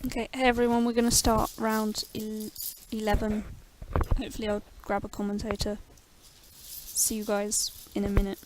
Okay, hey everyone, we're going to start round 11. Hopefully I'll grab a commentator. See you guys in a minute.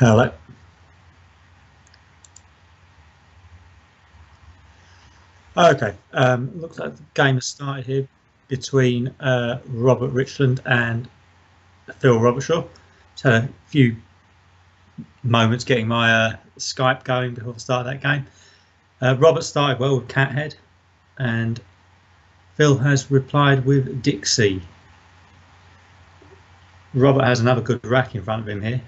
Hello. Okay, looks like the game has started here between Robert Richland and Phil Robertshaw. Just had a few moments getting my Skype going before the start of that game. Robert started well with Cathead, and Phil has replied with Dixie. Robert has another good rack in front of him here.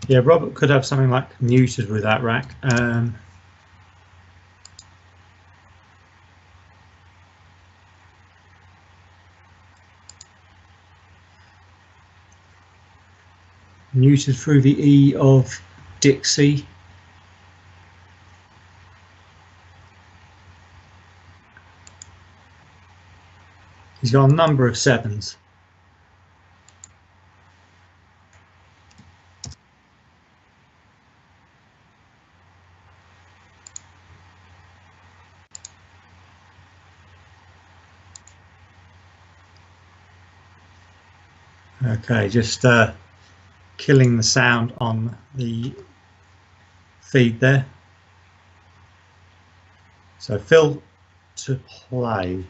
Yeah, Robert could have something like muted with that rack. Muted through the E of Dixie. He's got a number of sevens. Okay, just killing the sound on the feed there. So Phil to play.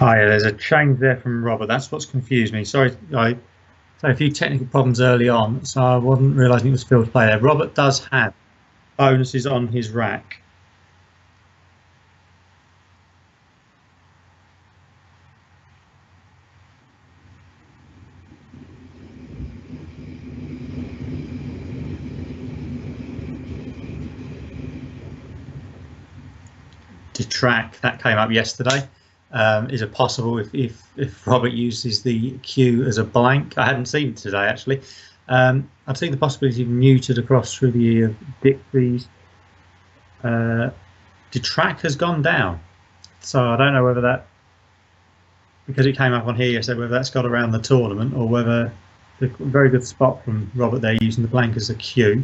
Oh yeah, there's a change there from Robert. That's what's confused me. Sorry, I had a few technical problems early on, so I wasn't realising it was Phil to play there. Robert does have bonuses on his rack. Detract, that came up yesterday. Is it possible if Robert uses the Q as a blank? I hadn't seen it today actually. I've seen the possibility of muted across through the Dixie's. Detract has gone down, so I don't know whether that, because it came up on here yesterday, whether that's got around the tournament or whether the very good spot from Robert there using the blank as a Q.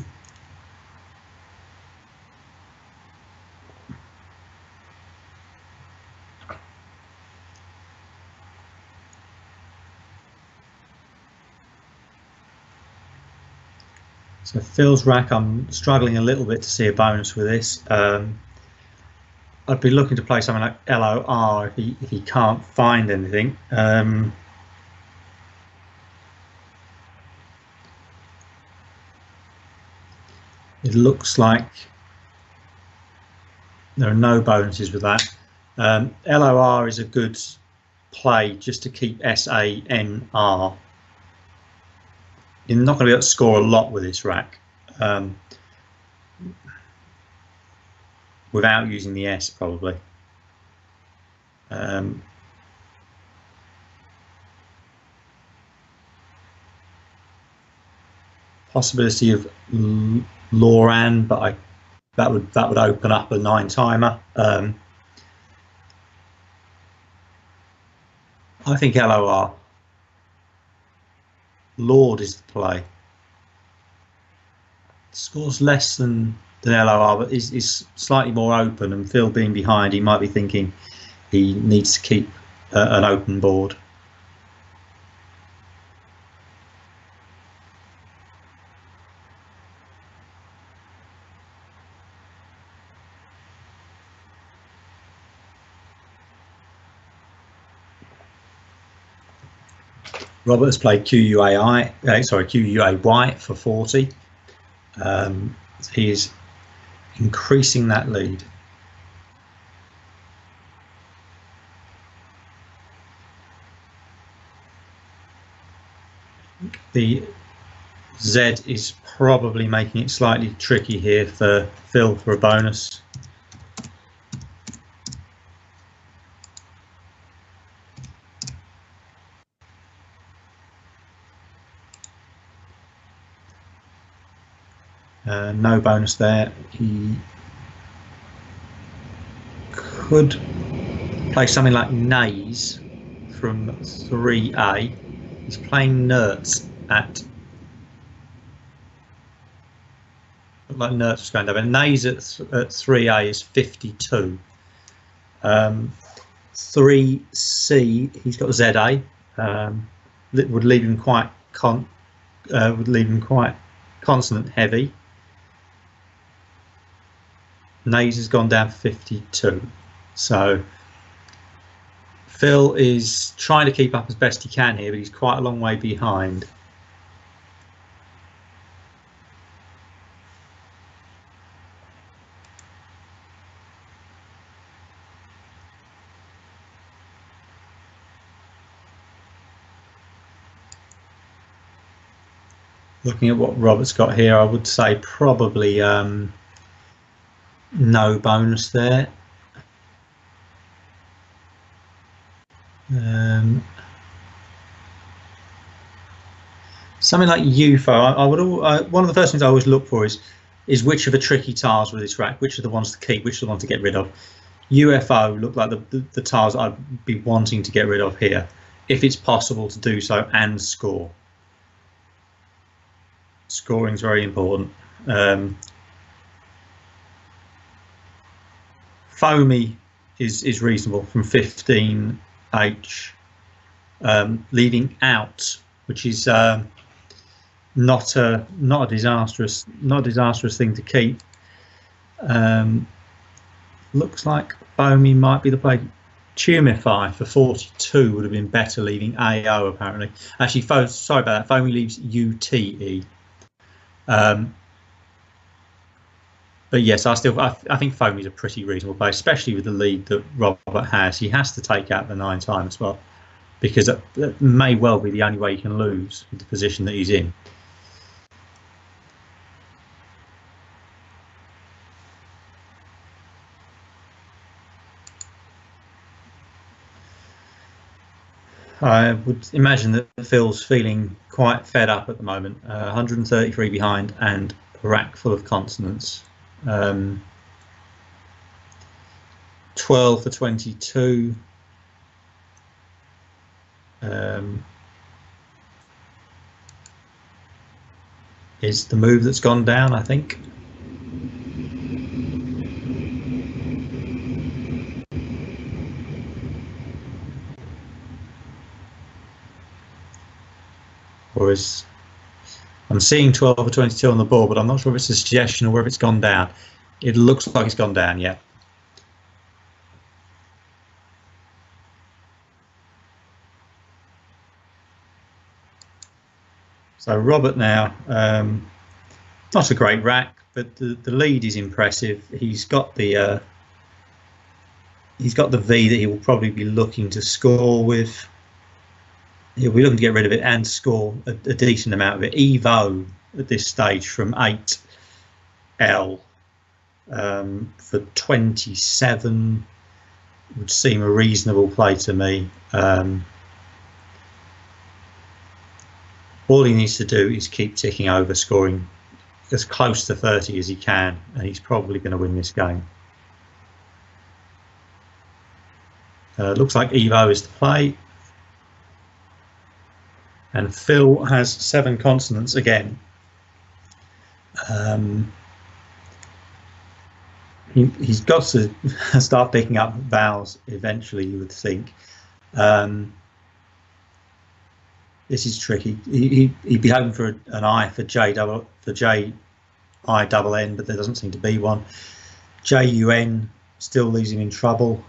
So Phil's rack, I'm struggling a little bit to see a bonus with this. I'd be looking to play something like LOR if he can't find anything. It looks like there are no bonuses with that. LOR is a good play just to keep SANR. You're not going to be able to score a lot with this rack without using the S, probably. Possibility of Loran, but that would open up a 9-timer. I think LOR. Lord is the play. Scores less than LOR, but is slightly more open, and Phil being behind, he might be thinking he needs to keep an open board. Robert has played QUA white for 40. He is increasing that lead. The Z is probably making it slightly tricky here for Phil for a bonus. No bonus there. He could play something like Nays from 3A. He's playing Nertz at, like Nertz was going down, but Nays at 3A is 52. 3C, he's got ZA. Would leave him quite consonant heavy. Nays has gone down 52. So Phil is trying to keep up as best he can here, but he's quite a long way behind. Looking at what Robert's got here, I would say probably no bonus there. Something like UFO. I would one of the first things I always look for is which of the tricky tiles with this rack, which are the ones to keep, which are the ones to get rid of. UFO look like the tiles I'd be wanting to get rid of here, if it's possible to do so and score. Scoring is very important. Foamy is reasonable from 15H, leaving out, which is not a disastrous thing to keep. Looks like Foamy might be the play. Tumify for 42 would have been better, leaving AO apparently. Actually, sorry about that. Foamy leaves UTE. But yes, I think Foamy's a pretty reasonable play, especially with the lead that Robert has. He has to take out the 9 times spot, because that may well be the only way he can lose with the position that he's in. I would imagine that Phil's feeling quite fed up at the moment. 133 behind and a rack full of consonants. 12 for 22. Is the move that's gone down, I think. Or is, I'm seeing 12 or 22 on the board, but I'm not sure if it's a suggestion or whether it's gone down. It looks like it's gone down, yeah. So Robert now, not a great rack, but the lead is impressive. He's got the V that he will probably be looking to score with. He'll be looking to get rid of it and score a decent amount of it. Evo at this stage from 8L for 27 would seem a reasonable play to me. All he needs to do is keep ticking over, scoring as close to 30 as he can, and he's probably going to win this game. Looks like Evo is the play. And Phil has 7 consonants again. He's got to start picking up vowels eventually, you would think. This is tricky. He'd be hoping for an I for J I double N, but there doesn't seem to be one. JUN still leaves him in trouble.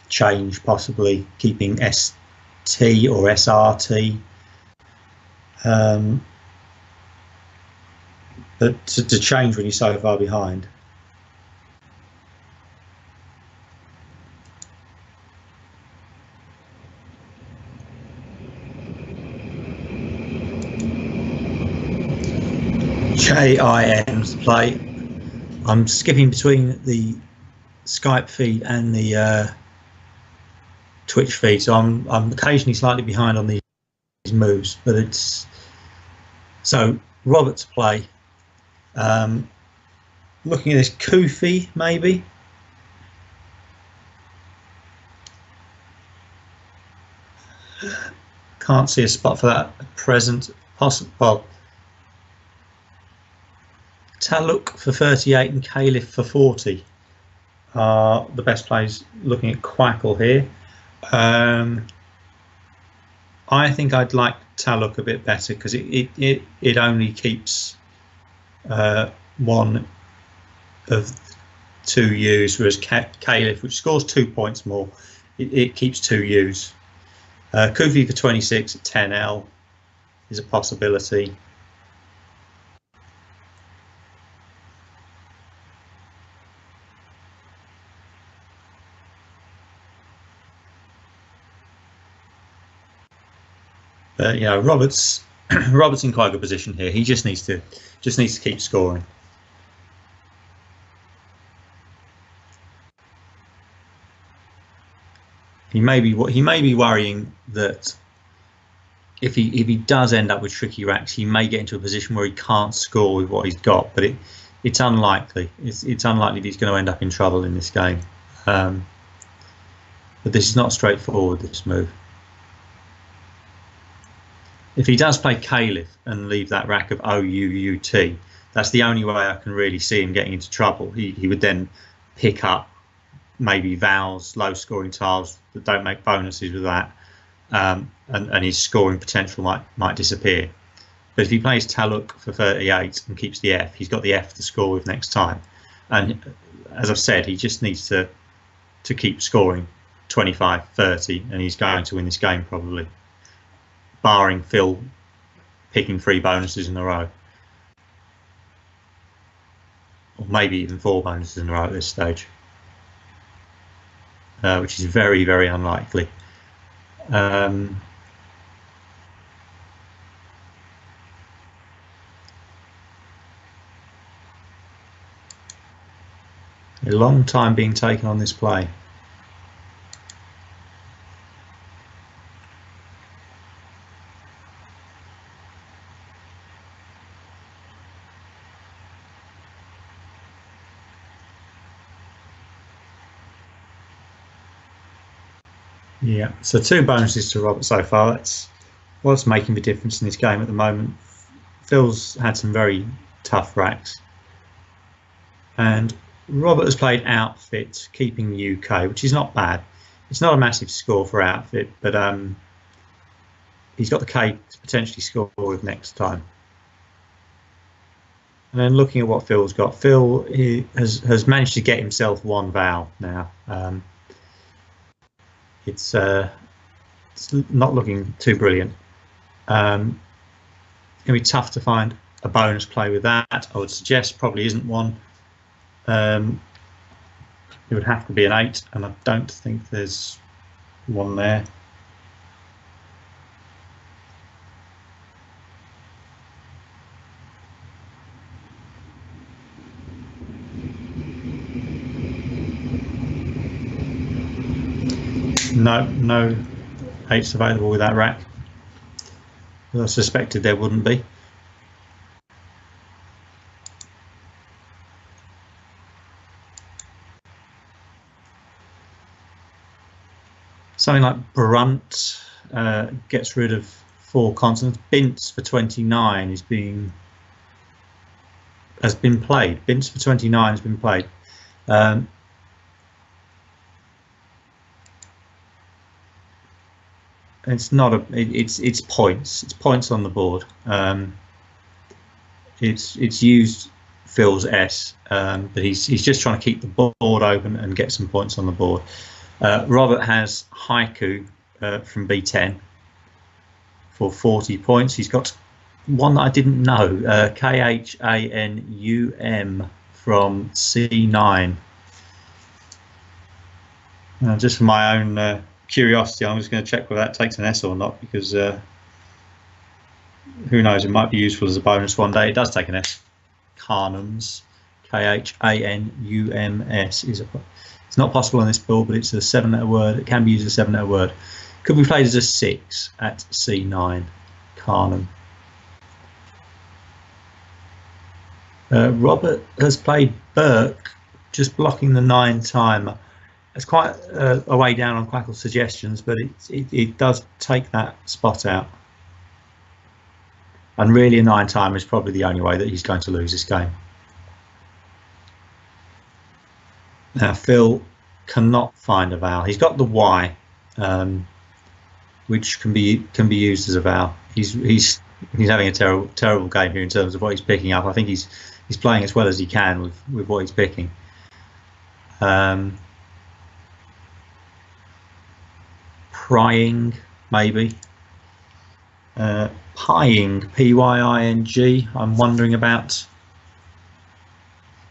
Change possibly, keeping ST or SRT. But to change when you're so far behind. JIM's play. I'm skipping between the Skype feed and the Twitch feed, so I'm occasionally slightly behind on these moves, but it's so Robert's play. Looking at this Kufi, maybe. Can't see a spot for that at present. Well, Taluk for 38 and Caliph for 40 are the best plays. Looking at Quackle here, I think I'd like Taluk a bit better because it only keeps one of 2 U's, whereas Caliph, which scores 2 points more, it keeps 2 U's. Kufi for 26 at 10L is a possibility. But you know, Roberts in quite a good position here. He just needs to keep scoring. He may be worrying that if he does end up with tricky racks, he may get into a position where he can't score with what he's got. But it's unlikely. It's unlikely that he's going to end up in trouble in this game. But this is not straightforward, this move. If he does play Caliph and leave that rack of OUUT, that's the only way I can really see him getting into trouble. He would then pick up maybe vowels, low scoring tiles that don't make bonuses with that, and his scoring potential might disappear. But if he plays Taluk for 38 and keeps the F, he's got the F to score with next time. And as I've said, he just needs to keep scoring 25, 30, and he's going to win this game probably, barring Phil picking 3 bonuses in a row, or maybe even 4 bonuses in a row at this stage, which is very, very unlikely. A long time being taken on this play. Yeah, so 2 bonuses to Robert so far. That's what's making the difference in this game at the moment. Phil's had some very tough racks, and Robert has played Outfit, keeping the UK, which is not bad. It's not a massive score for Outfit, but he's got the K to potentially score with next time. And then looking at what Phil's got, Phil has managed to get himself 1 vowel now. It's not looking too brilliant. It's going to be tough to find a bonus play with that. I would suggest probably isn't one. It would have to be an 8, and I don't think there's one there. No 8s available with that rack. I suspected there wouldn't be. Something like Brunt gets rid of 4 consonants. Bints for 29 has been played. Bints for 29 has been played. It's not a. It's points. It's points on the board. It's used Phil's S, but he's just trying to keep the board open and get some points on the board. Robert has haiku from B10 for 40 points. He's got one that I didn't know, Khanum from C9. Just for my own curiosity, I'm just going to check whether that takes an S or not, because who knows, it might be useful as a bonus one day. It does take an S. Khanums, Khanums is it's not possible on this board, but it's a 7-letter word. It can be used as a 7-letter word. Could be played as a 6 at C9. Calum. Robert has played Burke, just blocking the 9 timer. It's quite a way down on Quackle's suggestions, but it does take that spot out. And really, a 9 timer is probably the only way that he's going to lose this game. Now, Phil cannot find a vowel. He's got the Y, which can be used as a vowel. He's having a terrible game here in terms of what he's picking up. I think he's playing as well as he can with what he's picking. Prying, maybe. Pying, Pying. I'm wondering about.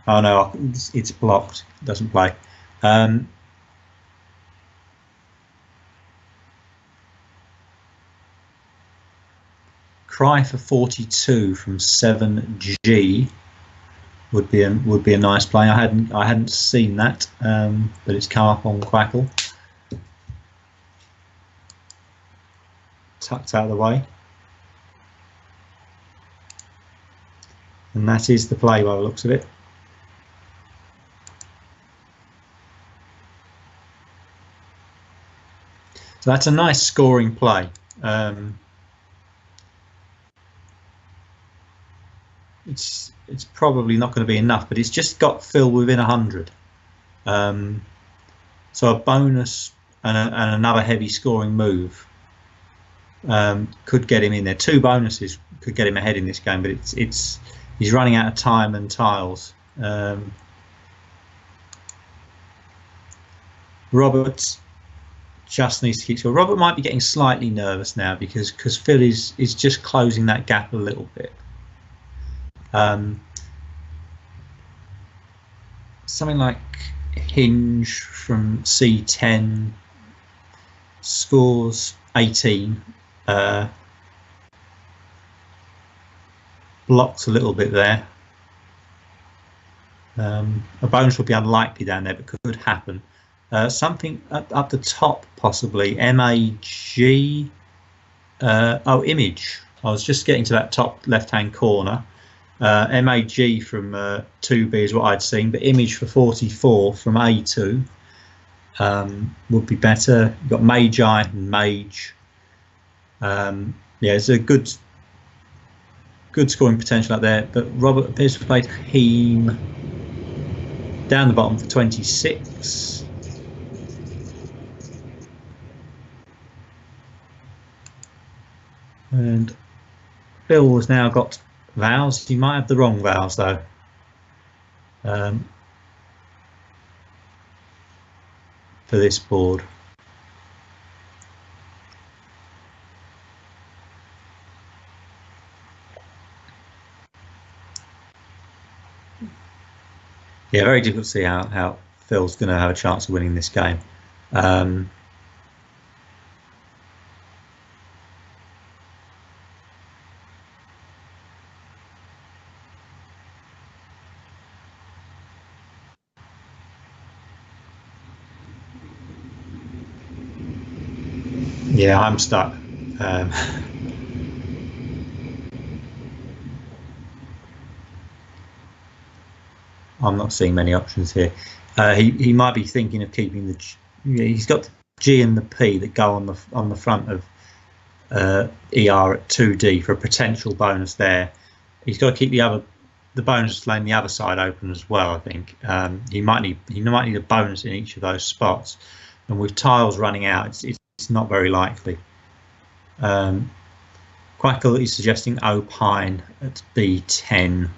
Oh no, it's blocked. It doesn't play. Cry for 42 from 7G would be a nice play. I hadn't seen that, but it's come up on Quackle. Tucked out of the way. And that is the play by the looks of it. So that's a nice scoring play. It's probably not going to be enough, but it's just got Phil within 100. So a bonus and another heavy scoring move could get him in there. 2 bonuses could get him ahead in this game, but he's running out of time and tiles. Robert just needs to keep score. Robert might be getting slightly nervous now because Phil is just closing that gap a little bit. Something like Hinge from C10 scores 18. Blocked a little bit there. A bonus would be unlikely down there, but could happen. Something up the top, possibly. MAG. Oh, image. I was just getting to that top left-hand corner. MAG from 2B is what I'd seen, but image for 44 from A2 would be better. You've got Magi and Mage. Yeah, it's a good scoring potential out there, but Robert appears to have played Heem down the bottom for 26. And Phil has now got vowels. He might have the wrong vowels though. For this board. Yeah, very difficult to see how Phil's going to have a chance of winning this game. Yeah, I'm stuck. I'm not seeing many options here. He might be thinking of keeping the. He's got the G and the P that go on the front of ER at 2D for a potential bonus there. He's got to keep the bonus lane the other side open as well. I think he might need a bonus in each of those spots, and with tiles running out, it's not very likely. Quackle is suggesting opine at B10.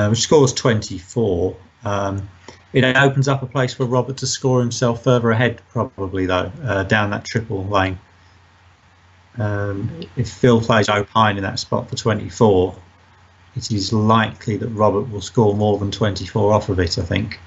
Which scores 24. It opens up a place for Robert to score himself further ahead, probably, though, down that triple lane. If Phil plays opine in that spot for 24, it is likely that Robert will score more than 24 off of it, I think.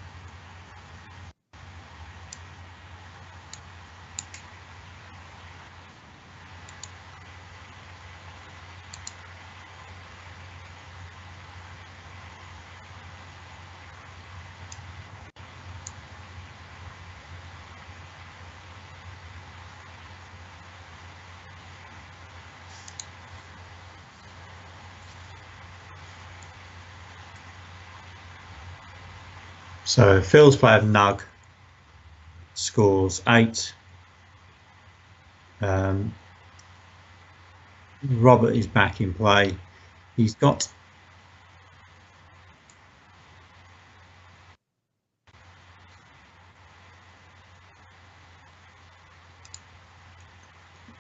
So Phil's play of Nug scores 8. Robert is back in play. He's got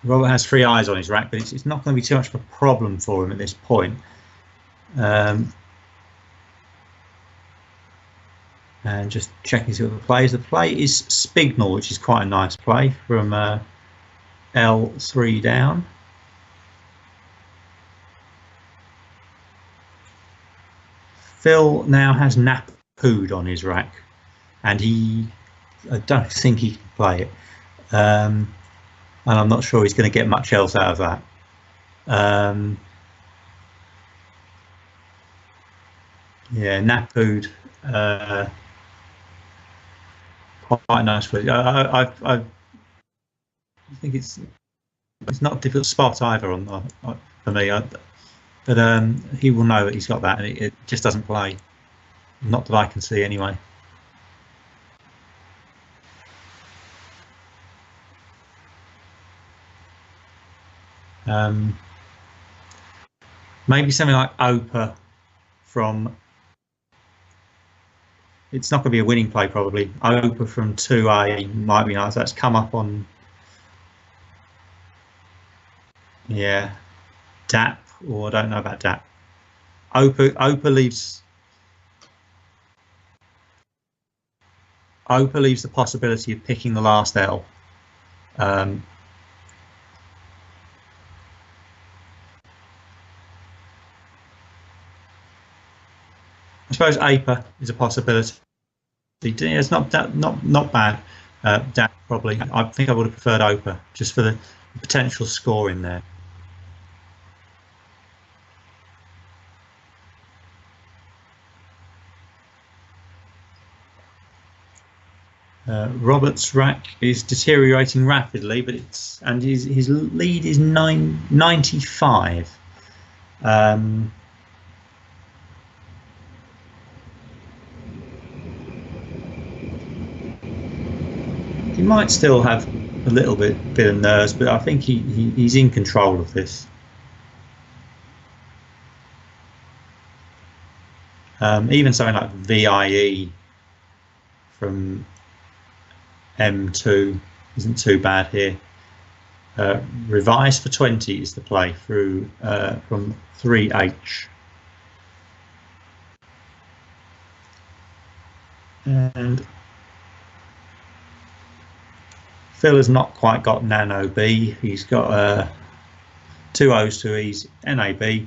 Robert has 3 eyes on his rack, but it's not going to be too much of a problem for him at this point. And just checking see what the play is. The play is Spignal, which is quite a nice play from L3 down. Phil now has Nappood on his rack, and I don't think he can play it. And I'm not sure he's going to get much else out of that. Yeah, Nappood. Quite nice. I think it's not a difficult spot either for me. But he will know that he's got that, and it just doesn't play. Not that I can see anyway. Maybe something like Opa from. It's not going to be a winning play, probably. Opa from 2A might be nice. That's come up on. Yeah. DAP, or I don't know about DAP. Opa leaves. Opa leaves the possibility of picking the last L. I suppose APA is a possibility. It's not bad. DAP probably. I think I would have preferred OPA just for the potential score in there. Robert's rack is deteriorating rapidly, but his lead is 95. He might still have a little bit of nerves, but I think he's in control of this. Even something like VIE from M2 isn't too bad here. Revise for 20 is the play through from 3H. And Phil has not quite got Nano B. He's got 2 O's, 2 E's, NAB.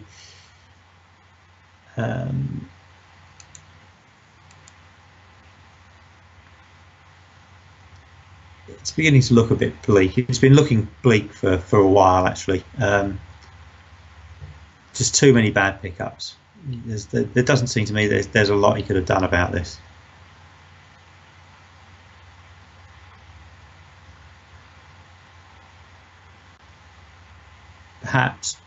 It's beginning to look a bit bleak. It's been looking bleak for a while, actually. Just too many bad pickups. There doesn't seem to me there's a lot he could have done about this. Perhaps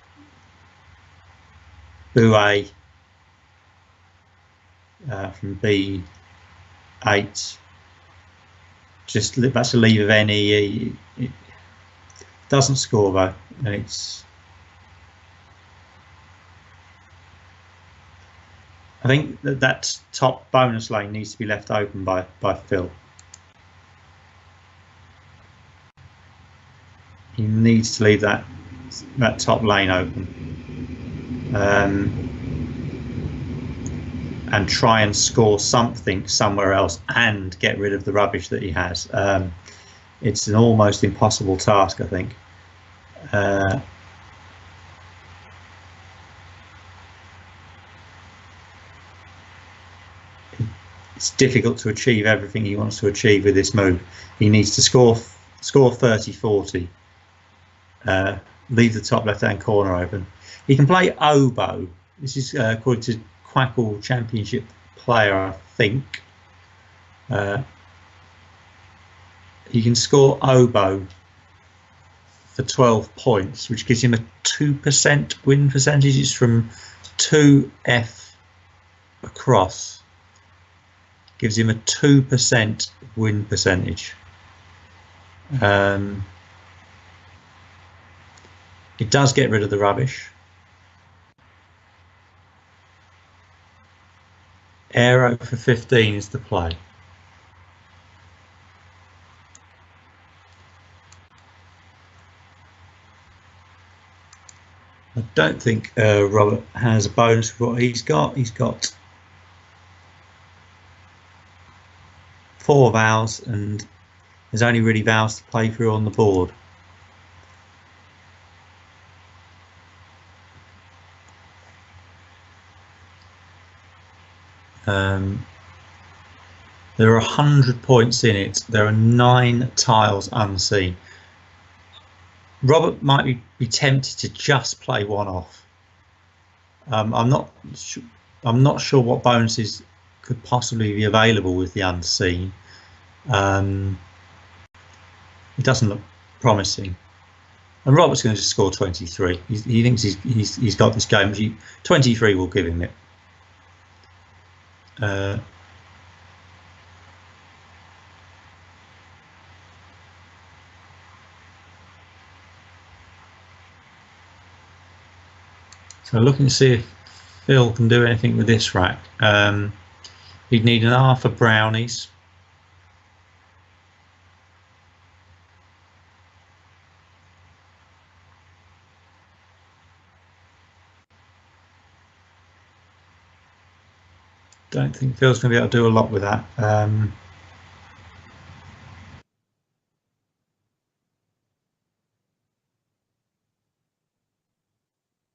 Bouet from B8. Just that's a leave of any. It doesn't score though, and it's. I think that top bonus lane needs to be left open by Phil. he needs to leave that top lane open, and try and score something somewhere else and get rid of the rubbish that he has. It's an almost impossible task, I think. It's difficult to achieve everything he wants to achieve with this move. He needs to score 30-40, leave the top left-hand corner open. He can play oboe. This is according to Quackle Championship player, I think. He can score oboe for 12 points, which gives him a 2% win percentage. It's from 2F across. Gives him a 2% win percentage. It does get rid of the rubbish. Aero for 15 is the play. I don't think Robert has a bonus for what he's got. He's got 4 vowels, and there's only really vowels to play through on the board. There are 100 points in it. There are 9 tiles unseen. Robert might be tempted to just play one off. I'm not sure what bonuses could possibly be available with the unseen. It doesn't look promising. And Robert's going to score 23. He thinks he's got this game. 23 will give him it. So looking to see if Phil can do anything with this rack. He'd need an R for brownies. Don't think Phil's going to be able to do a lot with that.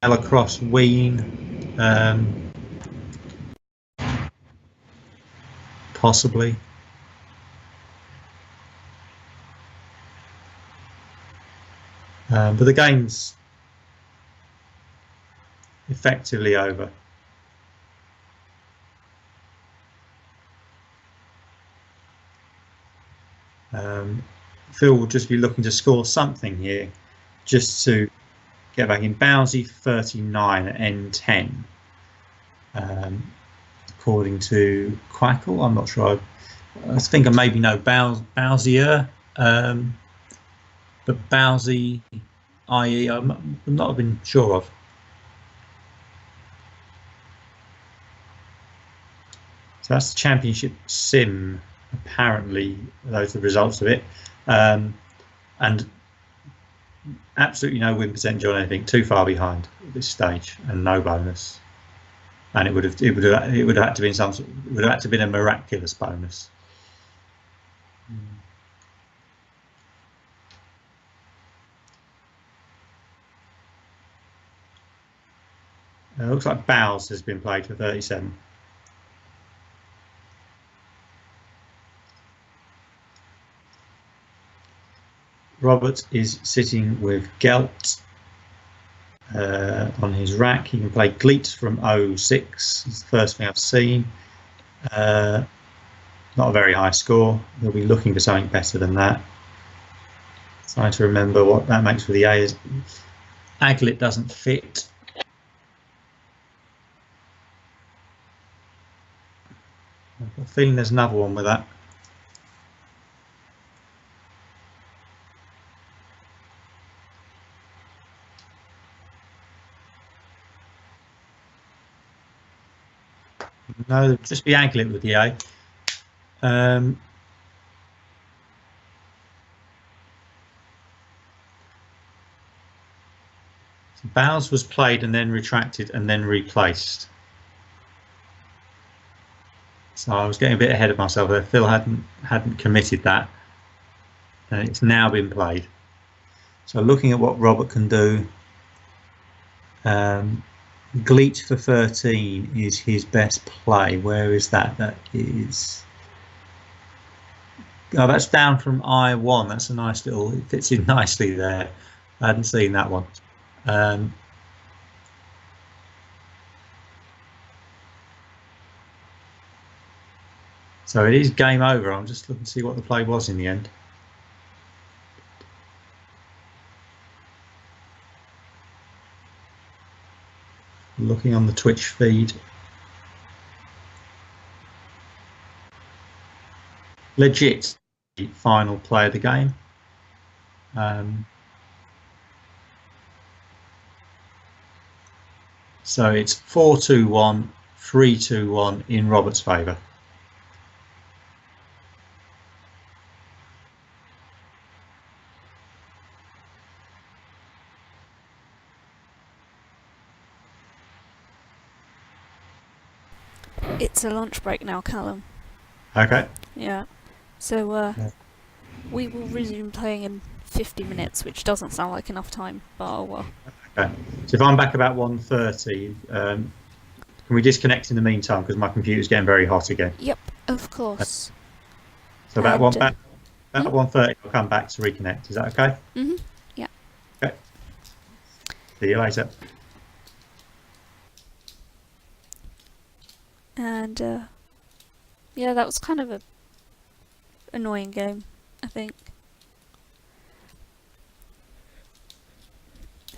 Across Ween, possibly. But the game's effectively over. Phil will just be looking to score something here, just to get back in. Bowsy 39 at N10, according to Quackle. I'm not sure. I think I maybe know Bowsier, but Bowsy, i.e., I'm not been sure of. So that's the championship sim. Apparently, those are the results of it, and absolutely no win percentage on anything. Too far behind at this stage, and no bonus. And it would have had to be a miraculous bonus. Looks like Bowles has been played for 37. Robert is sitting with Gelt on his rack. He can play Gleet from 06. It's the first thing I've seen. Not a very high score. He'll be looking for something better than that. Trying to remember what that makes for the A's. Aglet doesn't fit. I've got a feeling there's another one with that. No, just be Aglet with the A. Bows was played and then retracted and then replaced. So I was getting a bit ahead of myself there. Phil hadn't committed that, and it's now been played. So looking at what Robert can do, Gleat for 13 is his best play. Where is that? That is. Oh, that's down from I1. That's a nice little. It fits in nicely there. I hadn't seen that one. So it is game over. I'm just looking to see what the play was in the end. Looking on the Twitch feed. Legit final play of the game. So it's 4-2-1, 3-2-1 in Robert's favour. It's a lunch break now, Calum. Okay. Yeah. So we will resume playing in 50 minutes, which doesn't sound like enough time, but oh well. Okay. So if I'm back about 1:30, can we disconnect in the meantime because my computer's getting very hot again? Yep, of course. So about 1:30, I'll come back to reconnect. Is that okay? Mhm. Yeah. Okay. See you later. And yeah, that was kind of a annoying game, I think,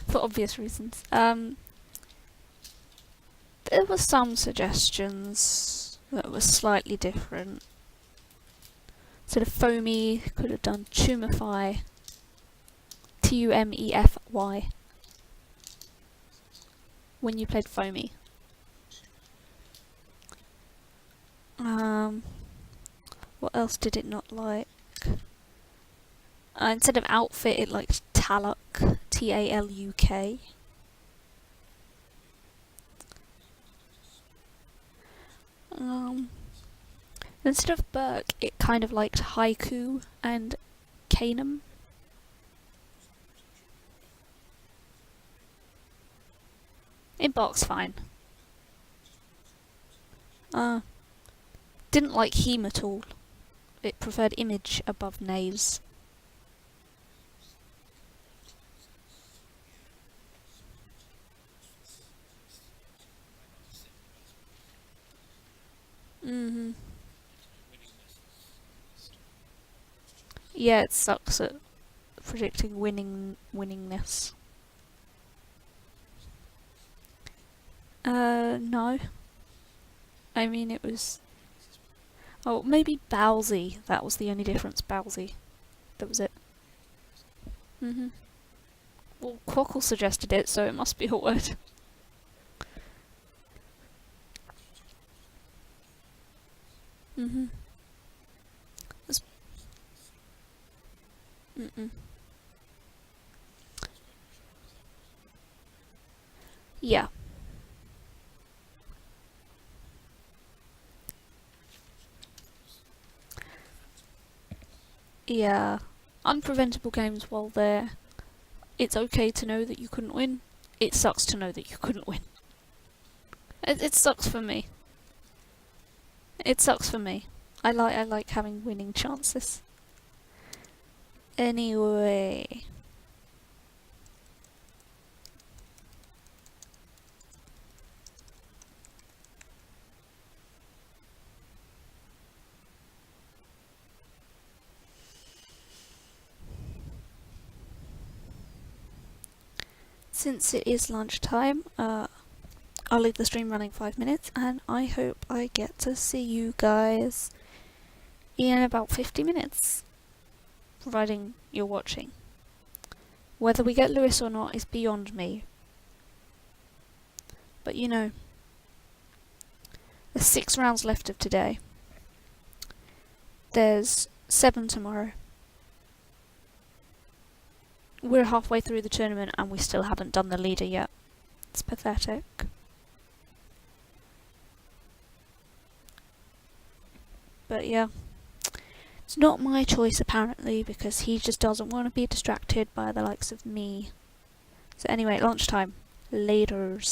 for obvious reasons. There were some suggestions that were slightly different. Sort of foamy could have done tumefy, Tumefy, when you played foamy. What else did it not like? Instead of outfit, it liked Taluk, Taluk. Instead of Burke, it kind of liked Haiku and Calum. Inbox fine. Didn't like heme at all. It preferred image above nays. Mhm. Yeah, it sucks at predicting winningness. No. I mean, it was. Oh, maybe Bowsy. That was the only difference. Bowsy. That was it. Mhm. Well, Quackle suggested it, so it must be a word. Mhm. Yeah. Yeah. Unpreventable games while there. It's okay to know that you couldn't win. It sucks to know that you couldn't win. It sucks for me. It sucks for me. I like having winning chances. Anyway. Since it is lunchtime, I'll leave the stream running 5 minutes, and I hope I get to see you guys in about 50 minutes, providing you're watching. Whether we get Lewis or not is beyond me. But you know, there's 6 rounds left of today. There's 7 tomorrow. we're halfway through the tournament and we still haven't done the leader yet. It's pathetic. But yeah, it's not my choice apparently, because he just doesn't want to be distracted by the likes of me. So anyway, lunchtime. Laters.